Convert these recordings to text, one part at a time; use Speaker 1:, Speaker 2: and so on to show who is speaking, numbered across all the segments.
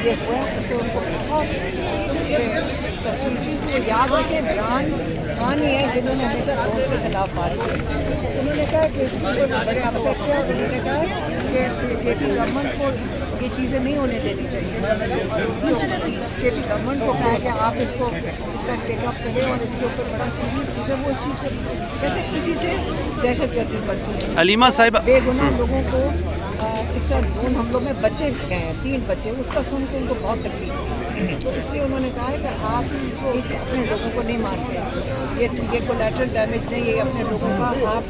Speaker 1: ये हुआ है उस पर उनको बहुत तो याद रखें इमरान खान ही है जिन्होंने हमेशा ड्रोन्स के खिलाफ बात की। उन्होंने कहा कि इसके ऊपर बड़े अपसेट थे और उन्होंने कहा कि केपी गवर्नमेंट को ये चीज़ें नहीं होने देनी चाहिए। केपी गवर्नमेंट को कहा कि आप इसका टेक ऑफ करें और इसके ऊपर बड़ा सीरियस चीज़ है वो इस चीज़ को कहते हैं इसी से दहशत गर्दी बढ़ती है।
Speaker 2: अलीमा साहिबा
Speaker 1: बेगुनाह लोगों को इस तरह ड्रोन हमलों में बच्चे गए हैं 3 बच्चे, उसका सुन के उनको बहुत तकलीफ हुई। तो इसलिए उन्होंने कहा है कि आप अपने लोगों को नहीं मारते, ये कोलैटरल डैमेज नहीं, ये अपने लोगों का आप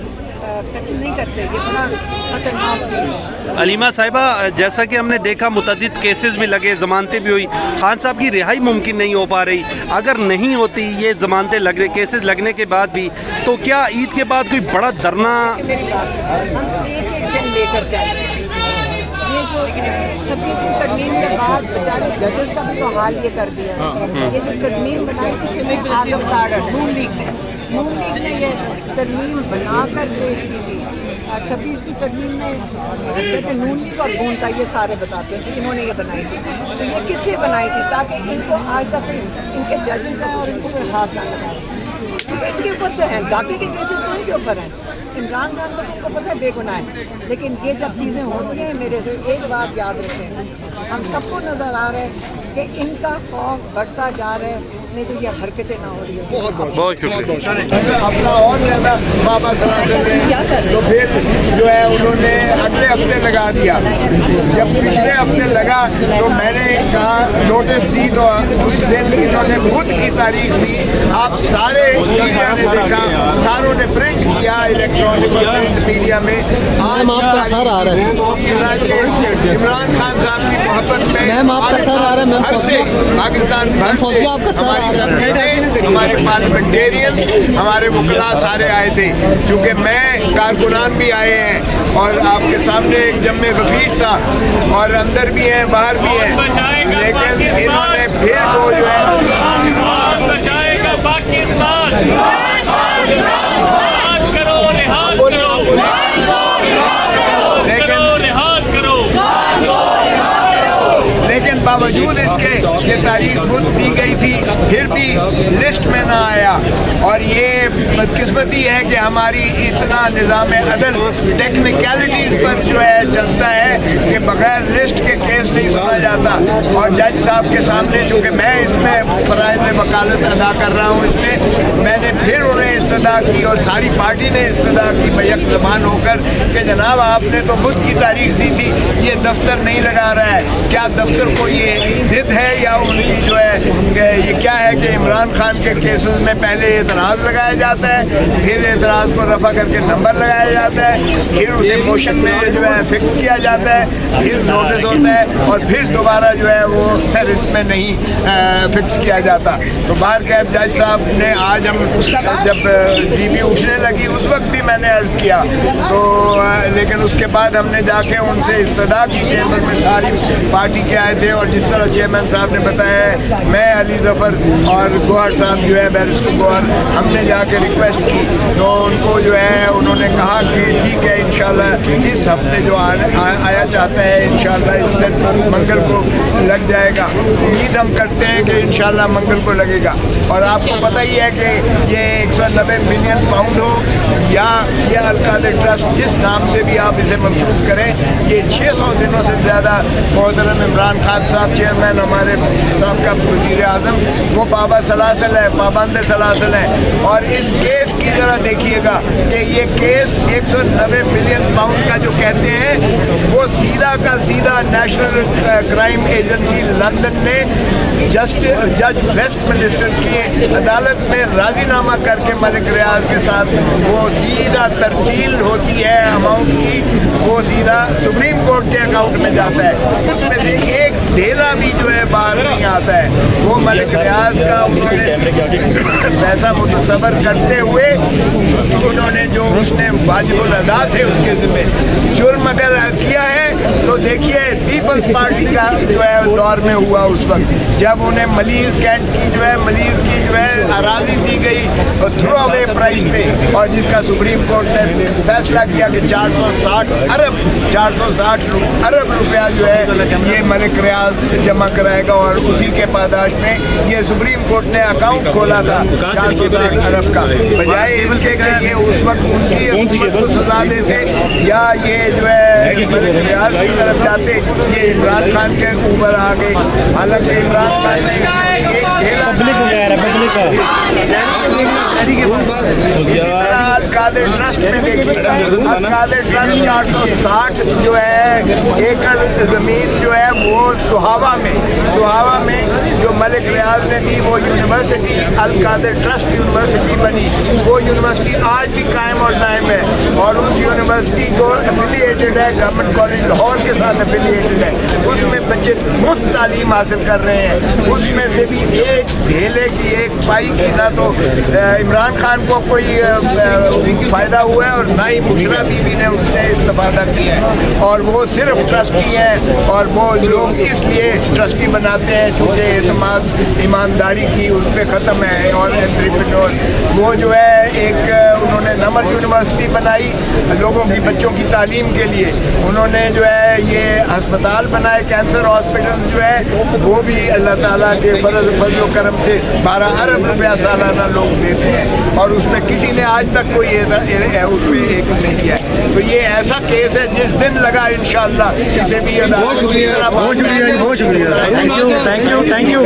Speaker 1: कत्ल नहीं करते, ये बड़ा खतरनाक चीज़ है।
Speaker 2: अलीमा साहिबा, जैसा कि हमने देखा मुतअद्दिद केसेस भी लगे, ज़मानतें भी हुई, खान साहब की रिहाई मुमकिन नहीं हो पा रही। अगर नहीं होती ये ज़मानतें केसेस लगने के बाद भी, तो क्या ईद के बाद कोई बड़ा धरना?
Speaker 1: मेरी बात सुनो, हम एक दिन लेकर चल रहे हैं। ये जो 26वीं तरमीम के बाद बेचारे जजेस का भी तो हाल ये कर दिया। ये जो तरमीम बनाई थी किसी आजम ताड़ नून लीग ने ये तरमीम बनाकर पेश की थी। 26वीं तरमीम में कहते नून लीग और गोंता ये सारे बताते हैं कि इन्होंने ये बनाई थी। तो ये किससे बनाई थी? ताकि इनको आज तक इनके जजेस हैं और इनको कोई हाथ ना लगाए। इनके ऊपर तो हैं, बाकी के केसेस तो इनके ऊपर हैं। इमरान खान को तुमको पता है बेगुनाह है, लेकिन ये जब चीज़ें होती हैं मेरे से एक बात याद रखें, हम सबको नज़र आ रहा है कि इनका खौफ बढ़ता जा रहा है, नहीं तो ये हरकतें ना हो रही है।
Speaker 2: बहुत शुक्रिया।
Speaker 3: अपना और ज़्यादा बाबा सलाह कर रहे हैं, तो फिर जो है उन्होंने अगले हफ्ते लगा दिया। जब पिछले हफ्ते लगा तो मैंने कहा नोटिस दी, तो उस दिन इन्होंने खुद की तारीख दी। आप सारे मीडिया ने देखा, सारों ने प्रिंट किया इलेक्ट्रॉनिक और प्रिंट मीडिया में। आज
Speaker 4: आपका सर आ रहा है,
Speaker 3: इमरान खान साहब की मोहब्बत में
Speaker 4: मैम आपका सर आ रहा है, मैम
Speaker 3: पाकिस्तान
Speaker 4: आपका सर
Speaker 3: हमारे पार्लियामेंटेरियन, हमारे वकला सारे आए थे, क्योंकि मैं कारकुनान भी आए हैं और आपके सामने एक जम्मे गफीर था और अंदर भी हैं बाहर भी हैं, लेकिन इन्होंने फिर वो जो है
Speaker 5: बचाएगा पाकिस्तान, करो रिहाद करो,
Speaker 3: लेकिन बावजूद इसके ये तारीख खुद दी गई थी, फिर भी लिस्ट में ना आया। और ये बदकिस्मती है कि हमारी इतना निज़ाम अदल टेक्निकलिटीज़ पर जो है चलता है कि बग़ैर लिस्ट के केस नहीं सुना जाता। और जज साहब के सामने चूँकि मैं इसमें फ़राइज़ वकालत अदा कर रहा हूँ, इसमें मैंने फिर उन्हें इस्तदा की और सारी पार्टी ने इस्तदा की बैक ज़बान होकर कि जनाब आपने तो खुद की तारीख दी थी, ये दफ्तर नहीं लगा रहा है। क्या दफ्तर को ये जिद है या उनकी जो है ये क्या है कि इमरान खान के केसेस में पहले एतराज़ लगाया जाता है, फिर एतराज़ को रफ़ा करके नंबर लगाया जाता है, फिर उसे मोशन में जो है फिक्स किया जाता है, फिर नोटिस होता है और फिर दोबारा जो है वो फेरिस्त में नहीं फिक्स किया जाता। तो बाहर कैब जज साहब ने आज हम जब DP उठने लगी उस वक्त भी मैंने अर्ज़ किया, तो लेकिन उसके बाद हमने जाके उनसे इस्तदा की, चेंबर में सारी पार्टी के आए थे और जिस तरह चेयरमैन साहब ने बताया, मैं अली ज़फ़र और गोहर साहब जो है बैरिस्टर गोहर, हमने जाके रिक्वेस्ट की, तो उनको जो है उन्होंने कहा कि ठीक है इंशाल्लाह इस हफ्ते जो आया चाहता है इंशाल्लाह इस दिन मंगल को लग जाएगा। उम्मीद हम करते हैं कि इंशाल्लाह मंगल को लगेगा। और आपको पता ही है कि ये 190 मिलियन पाउंड हो या ये अल-कादिर ट्रस्ट, जिस नाम से भी आप इसे मंसूब करें, ये 600 दिनों से ज़्यादा मोहतरम इमरान खान साहब चेयरमैन हमारे साहब का वज़ीर आज़म, वो बाबा सलासल है, पाबंद सलासल है। और इस केस की ज़रा देखिएगा कि ये केस 190 मिलियन पाउंड का जो कहते हैं वो सीधा का सीधा नेशनल क्राइम एजेंसी लंदन ने जज वेस्टमिनिस्टर की अदालत में राजीनामा करके मलिक रियाज के साथ वो सीधा तरसील होती है अमाउंट की, वो सीधा सुप्रीम कोर्ट के अकाउंट में जाता है। उसमें से एक ढेला भी जो है बाहर नहीं आता है। वो मलिक रियाज का उन्होंने पैसा मुतसबर करते हुए उन्होंने जो उसने वाजिबुल अदा थे उसके ज़िम्मे जुर्म अगर किया है तो देखिए पीपल्स पार्टी का जो है दौर में हुआ उस वक्त, जब उन्हें मलिर कैंट की जो है मलिर की जो है अराजी दी गई थ्रो अवे प्राइस पे, और जिसका सुप्रीम कोर्ट ने फैसला किया कि 460 अरब रुपया जो है ये मलिक रियाज जमा कराएगा, और उसी के पादाश में ये सुप्रीम कोर्ट ने अकाउंट खोला था 460 अरब का, बजाय इसके कि ये उस वक्त उनकी हुकूमत को सजा देते या ये जो है मलिक रियाज की तरफ जाते, ये इमरान खान के ऊपर आ गए। हालांकि इमरान खान ने एक इसी तरह अल कादिर ट्रस्ट में देखिए, अल कादिर ट्रस्ट 460 जो है एकड़ जमीन जो है वो सुहावा में जो मलिक रियाज ने दी, वो यूनिवर्सिटी अल कादिर ट्रस्ट यूनिवर्सिटी बनी। वो यूनिवर्सिटी आज भी कायम और दायम है, और उस यूनिवर्सिटी को एफिलिएटेड है, गवर्नमेंट कॉलेज लाहौर के साथ एफिलिएटेड है, उसमें बच्चे मुफ्त तालीम हासिल कर रहे हैं। उसमें से भी एक ढेले की एक पाई की ना तो इमरान खान को कोई फ़ायदा हुआ है, और ना ही मुशर्रफ बीबी ने उससे इस्तेफादा किया है, और वो सिर्फ ट्रस्टी हैं, और वो लोग इसलिए ट्रस्टी बनाते हैं चूँकि एतमाद ईमानदारी की उस पर ख़त्म है, और एंट्रप्रेन्योर वो जो है एक उन्होंने नमर यूनिवर्सिटी बनाई लोगों की बच्चों की तालीम के लिए, उन्होंने जो है ये अस्पताल बनाए, कैंसर हॉस्पिटल जो है वो भी अल्लाह ताला के फजल करम से 12 अरब रुपया सालाना लोग देते हैं, और उसमें किसी ने आज तक कोई उस पर एक नहीं किया है। तो ये ऐसा केस है जिस दिन लगा इंशाअल्लाह इसे भी
Speaker 6: बहुत शुक्रिया, थैंक यू।